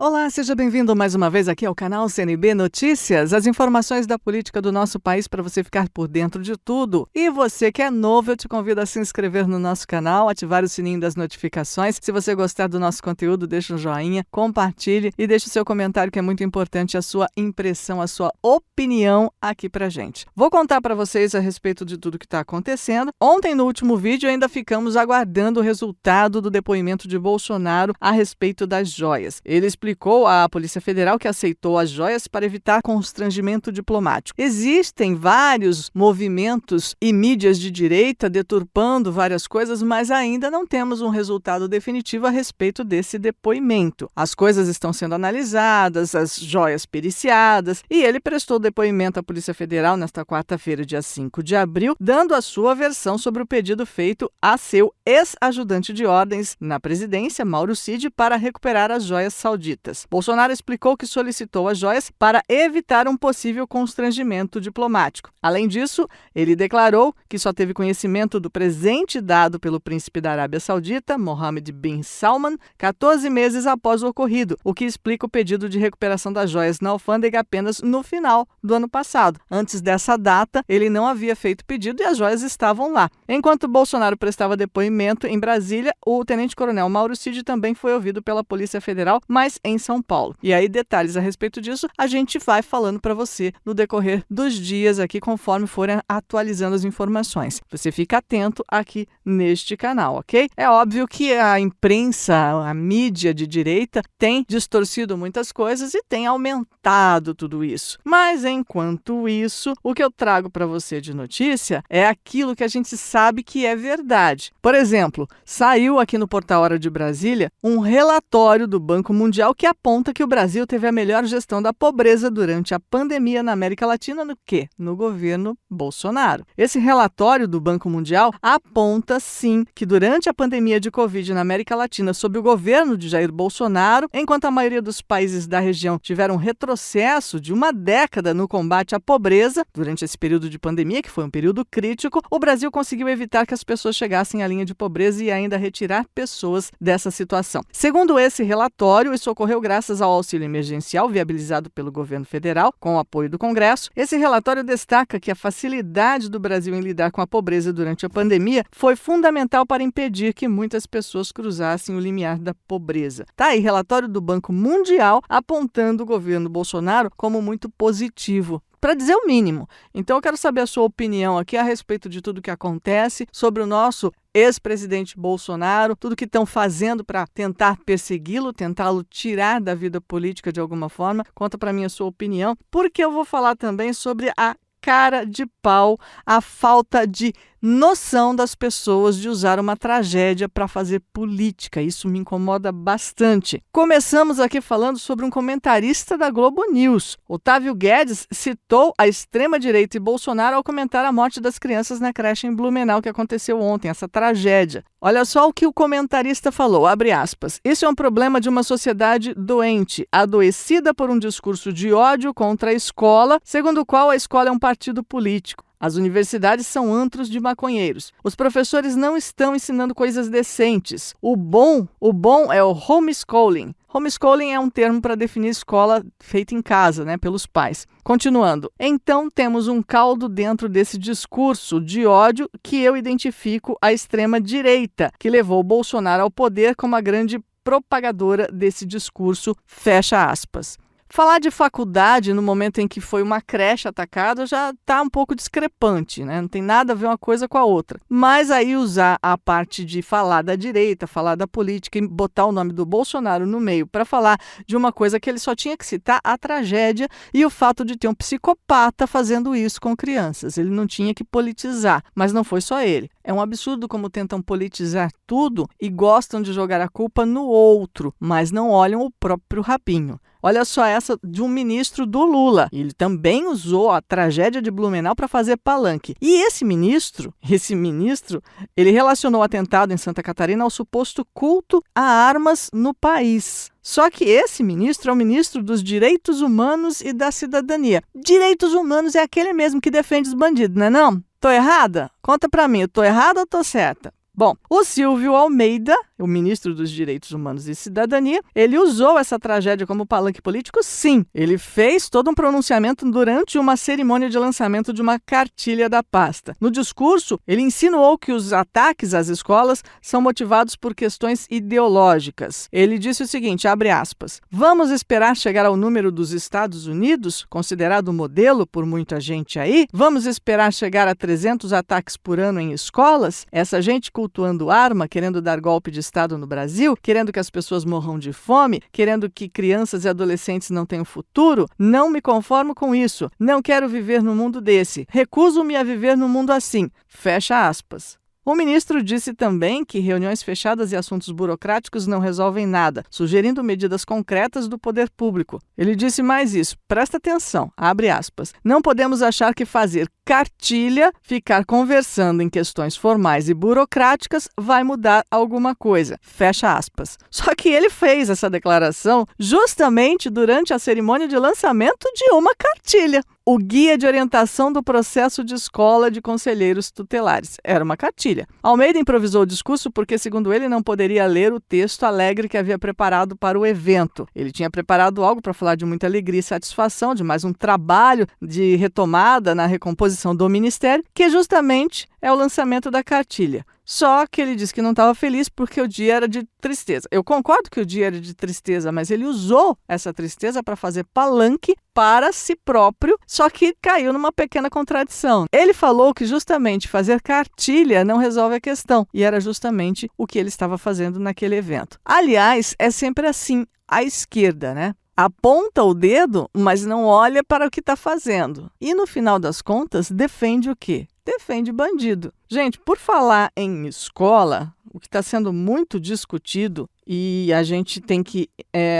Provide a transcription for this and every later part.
Olá, seja bem-vindo mais uma vez aqui ao canal CNB Notícias, as informações da política do nosso país para você ficar por dentro de tudo. E você que é novo, eu te convido a se inscrever no nosso canal, ativar o sininho das notificações. Se você gostar do nosso conteúdo, deixa um joinha, compartilhe e deixe o seu comentário, que é muito importante, a sua impressão, a sua opinião aqui pra gente. Vou contar para vocês a respeito de tudo que está acontecendo. Ontem, no último vídeo, ainda ficamos aguardando o resultado do depoimento de Bolsonaro a respeito das joias. Ele explicou à Polícia Federal que aceitou as joias para evitar constrangimento diplomático. Existem vários movimentos e mídias de direita deturpando várias coisas, mas ainda não temos um resultado definitivo a respeito desse depoimento. As coisas estão sendo analisadas, as joias periciadas, e ele prestou depoimento à Polícia Federal nesta quarta-feira, dia 5 de abril, dando a sua versão sobre o pedido feito a seu ex-ajudante de ordens na presidência, Mauro Cid, para recuperar as joias sauditas. Bolsonaro explicou que solicitou as joias para evitar um possível constrangimento diplomático. Além disso, ele declarou que só teve conhecimento do presente dado pelo príncipe da Arábia Saudita, Mohammed bin Salman, 14 meses após o ocorrido, o que explica o pedido de recuperação das joias na alfândega apenas no final do ano passado. Antes dessa data, ele não havia feito pedido e as joias estavam lá. Enquanto Bolsonaro prestava depoimento em Brasília, o tenente-coronel Mauro Cid também foi ouvido pela Polícia Federal, mas em São Paulo. E aí, detalhes a respeito disso, a gente vai falando para você no decorrer dos dias aqui, conforme forem atualizando as informações. Você fica atento aqui neste canal, ok? É óbvio que a imprensa, a mídia de direita tem distorcido muitas coisas e tem aumentado tudo isso. Mas, enquanto isso, o que eu trago para você de notícia é aquilo que a gente sabe que é verdade. Por exemplo, saiu aqui no Portal Hora de Brasília um relatório do Banco Mundial que aponta que o Brasil teve a melhor gestão da pobreza durante a pandemia na América Latina no quê? No governo Bolsonaro. Esse relatório do Banco Mundial aponta, sim, que durante a pandemia de Covid na América Latina, sob o governo de Jair Bolsonaro, enquanto a maioria dos países da região tiveram um retrocesso de uma década no combate à pobreza, durante esse período de pandemia, que foi um período crítico, o Brasil conseguiu evitar que as pessoas chegassem à linha de pobreza e ainda retirar pessoas dessa situação. Segundo esse relatório, isso ocorreu graças ao auxílio emergencial viabilizado pelo governo federal, com o apoio do Congresso. Esse relatório destaca que a facilidade do Brasil em lidar com a pobreza durante a pandemia foi fundamental para impedir que muitas pessoas cruzassem o limiar da pobreza. Tá aí, relatório do Banco Mundial apontando o governo Bolsonaro como muito positivo, para dizer o mínimo. Então eu quero saber a sua opinião aqui a respeito de tudo que acontece, sobre o nosso ex-presidente Bolsonaro, tudo que estão fazendo para tentar persegui-lo, tentá-lo tirar da vida política de alguma forma. Conta para mim a sua opinião, porque eu vou falar também sobre a cara de pau, a falta de noção das pessoas de usar uma tragédia para fazer política. Isso me incomoda bastante. Começamos aqui falando sobre um comentarista da Globo News. Otávio Guedes citou a extrema-direita e Bolsonaro ao comentar a morte das crianças na creche em Blumenau que aconteceu ontem, essa tragédia. Olha só o que o comentarista falou, abre aspas. Isso é um problema de uma sociedade doente, adoecida por um discurso de ódio contra a escola, segundo o qual a escola é um partido político. As universidades são antros de maconheiros. Os professores não estão ensinando coisas decentes. O bom é o homeschooling. Homeschooling é um termo para definir escola feita em casa, pelos pais. Continuando. Então, temos um caldo dentro desse discurso de ódio que eu identifico a extrema-direita, que levou Bolsonaro ao poder como a grande propagadora desse discurso, fecha aspas. Falar de faculdade no momento em que foi uma creche atacada já está um pouco discrepante, Não tem nada a ver uma coisa com a outra. Mas aí usar a parte de falar da direita, falar da política e botar o nome do Bolsonaro no meio para falar de uma coisa que ele só tinha que citar, a tragédia e o fato de ter um psicopata fazendo isso com crianças. Ele não tinha que politizar, mas não foi só ele. É um absurdo como tentam politizar tudo e gostam de jogar a culpa no outro, mas não olham o próprio rabinho. Olha só essa de um ministro do Lula. Ele também usou a tragédia de Blumenau para fazer palanque. E esse ministro, ele relacionou o atentado em Santa Catarina ao suposto culto a armas no país. Só que esse ministro é o ministro dos Direitos Humanos e da Cidadania. Direitos humanos é aquele mesmo que defende os bandidos, não? Tô errada? Conta pra mim, eu tô errada ou tô certa? Bom, o Silvio Almeida, o ministro dos Direitos Humanos e Cidadania, ele usou essa tragédia como palanque político, sim. Ele fez todo um pronunciamento durante uma cerimônia de lançamento de uma cartilha da pasta. No discurso, ele insinuou que os ataques às escolas são motivados por questões ideológicas. Ele disse o seguinte, abre aspas, vamos esperar chegar ao número dos Estados Unidos, considerado modelo por muita gente aí? Vamos esperar chegar a 300 ataques por ano em escolas? Essa gente cultuando arma, querendo dar golpe de Estado no Brasil, querendo que as pessoas morram de fome, querendo que crianças e adolescentes não tenham futuro? Não me conformo com isso. Não quero viver num mundo desse. Recuso-me a viver num mundo assim. Fecha aspas. O ministro disse também que reuniões fechadas e assuntos burocráticos não resolvem nada, sugerindo medidas concretas do poder público. Ele disse mais isso, presta atenção, abre aspas, não podemos achar que fazer cartilha, ficar conversando em questões formais e burocráticas vai mudar alguma coisa, fecha aspas. Só que ele fez essa declaração justamente durante a cerimônia de lançamento de uma cartilha. O Guia de Orientação do Processo de Escola de Conselheiros Tutelares. Era uma cartilha. Almeida improvisou o discurso porque, segundo ele, não poderia ler o texto alegre que havia preparado para o evento. Ele tinha preparado algo para falar de muita alegria e satisfação, de mais um trabalho de retomada na recomposição do Ministério, que justamente é o lançamento da cartilha. Só que ele disse que não estava feliz porque o dia era de tristeza. Eu concordo que o dia era de tristeza, mas ele usou essa tristeza para fazer palanque para si próprio, só que caiu numa pequena contradição. Ele falou que justamente fazer cartilha não resolve a questão, e era justamente o que ele estava fazendo naquele evento. Aliás, é sempre assim, a esquerda, né? Aponta o dedo, mas não olha para o que está fazendo. E no final das contas, defende o quê? Defende bandido. Gente, por falar em escola, o que está sendo muito discutido, e a gente tem que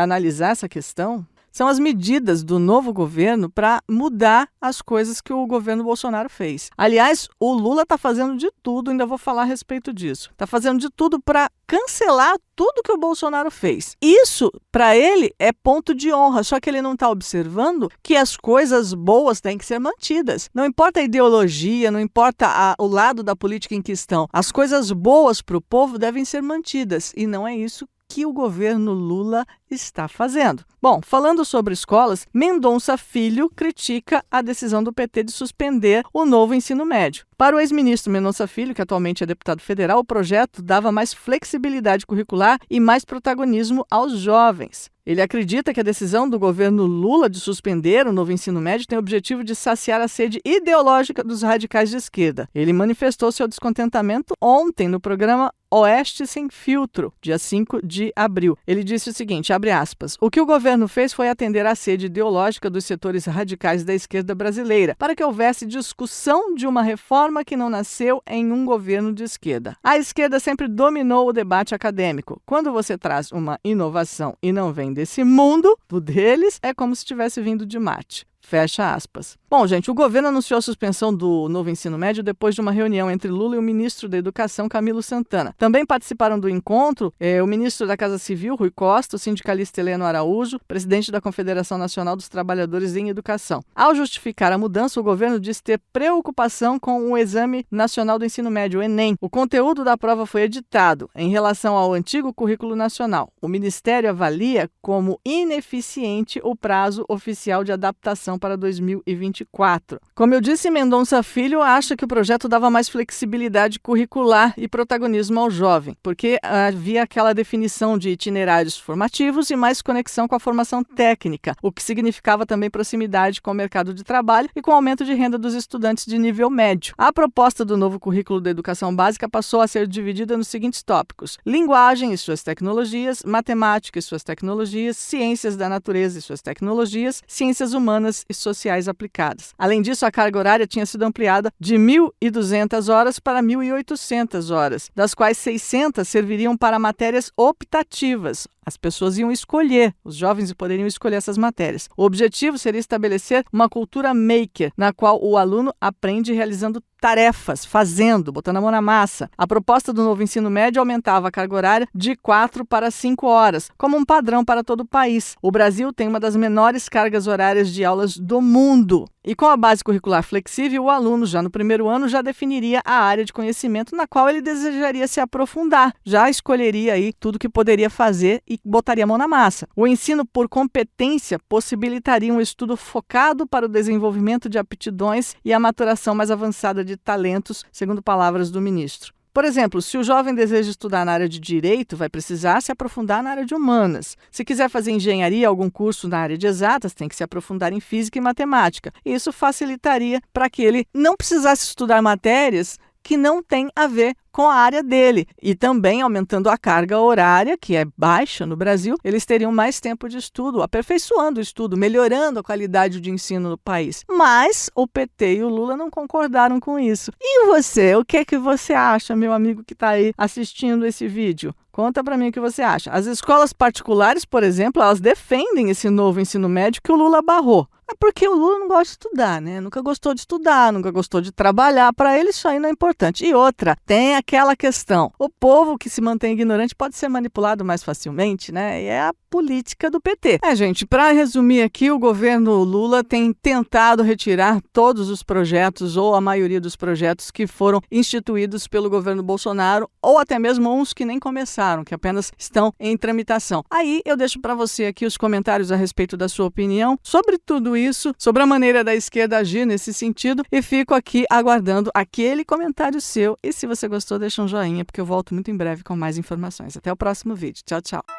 analisar essa questão, são as medidas do novo governo para mudar as coisas que o governo Bolsonaro fez. Aliás, o Lula está fazendo de tudo, ainda vou falar a respeito disso. Está fazendo de tudo para cancelar tudo que o Bolsonaro fez. Isso, para ele, é ponto de honra, só que ele não está observando que as coisas boas têm que ser mantidas. Não importa a ideologia, não importa o lado da política em questão. As coisas boas para o povo devem ser mantidas, e não é isso que o governo Lula está fazendo. Bom, falando sobre escolas, Mendonça Filho critica a decisão do PT de suspender o novo ensino médio. Para o ex-ministro Mendonça Filho, que atualmente é deputado federal, o projeto dava mais flexibilidade curricular e mais protagonismo aos jovens. Ele acredita que a decisão do governo Lula de suspender o novo ensino médio tem o objetivo de saciar a sede ideológica dos radicais de esquerda. Ele manifestou seu descontentamento ontem no programa Oeste Sem Filtro, dia 5 de abril. Ele disse o seguinte, abre aspas, o que o governo fez foi atender à sede ideológica dos setores radicais da esquerda brasileira, para que houvesse discussão de uma reforma que não nasceu em um governo de esquerda. A esquerda sempre dominou o debate acadêmico. Quando você traz uma inovação e não vem desse mundo, do deles, é como se tivesse vindo de Marte. Fecha aspas. Bom, gente, o governo anunciou a suspensão do novo ensino médio depois de uma reunião entre Lula e o ministro da Educação, Camilo Santana. Também participaram do encontro o ministro da Casa Civil, Rui Costa, o sindicalista Heleno Araújo, presidente da Confederação Nacional dos Trabalhadores em Educação. Ao justificar a mudança, o governo disse ter preocupação com o Exame Nacional do Ensino Médio, o Enem. O conteúdo da prova foi editado em relação ao antigo currículo nacional. O Ministério avalia como ineficiente o prazo oficial de adaptação para 2024. Como eu disse, Mendonça Filho acha que o projeto dava mais flexibilidade curricular e protagonismo ao jovem, porque havia aquela definição de itinerários formativos e mais conexão com a formação técnica, o que significava também proximidade com o mercado de trabalho e com o aumento de renda dos estudantes de nível médio. A proposta do novo currículo da educação básica passou a ser dividida nos seguintes tópicos: linguagem e suas tecnologias, matemática e suas tecnologias, ciências da natureza e suas tecnologias, ciências humanas e sociais aplicadas. Além disso, a carga horária tinha sido ampliada de 1.200 horas para 1.800 horas, das quais 600 serviriam para matérias optativas. As pessoas iam escolher, os jovens poderiam escolher essas matérias. O objetivo seria estabelecer uma cultura maker, na qual o aluno aprende realizando tarefas, fazendo, botando a mão na massa. A proposta do novo ensino médio aumentava a carga horária de 4 para 5 horas, como um padrão para todo o país. O Brasil tem uma das menores cargas horárias de aulas alunos do mundo. E com a base curricular flexível, o aluno, já no primeiro ano, já definiria a área de conhecimento na qual ele desejaria se aprofundar. Já escolheria aí tudo que poderia fazer e botaria a mão na massa. O ensino por competência possibilitaria um estudo focado para o desenvolvimento de aptidões e a maturação mais avançada de talentos, segundo palavras do ministro. Por exemplo, se o jovem deseja estudar na área de direito, vai precisar se aprofundar na área de humanas. Se quiser fazer engenharia, algum curso na área de exatas, tem que se aprofundar em física e matemática. Isso facilitaria para que ele não precisasse estudar matérias que não têm a ver com a área dele. E também, aumentando a carga horária, que é baixa no Brasil, eles teriam mais tempo de estudo, aperfeiçoando o estudo, melhorando a qualidade de ensino no país. Mas o PT e o Lula não concordaram com isso. E você? O que é que você acha, meu amigo que está aí assistindo esse vídeo? Conta para mim o que você acha. As escolas particulares, por exemplo, elas defendem esse novo ensino médio que o Lula barrou. É porque o Lula não gosta de estudar, né? Nunca gostou de estudar, nunca gostou de trabalhar. Para ele isso aí não é importante. E outra, tem aquela questão. O povo que se mantém ignorante pode ser manipulado mais facilmente, né? E é a política do PT. Gente, para resumir aqui, o governo Lula tem tentado retirar todos os projetos, ou a maioria dos projetos que foram instituídos pelo governo Bolsonaro, ou até mesmo uns que nem começaram, que apenas estão em tramitação. Aí eu deixo para você aqui os comentários a respeito da sua opinião sobre tudo isso, sobre a maneira da esquerda agir nesse sentido, e fico aqui aguardando aquele comentário seu. E se você gostou, deixa um joinha, porque eu volto muito em breve com mais informações. Até o próximo vídeo. Tchau, tchau.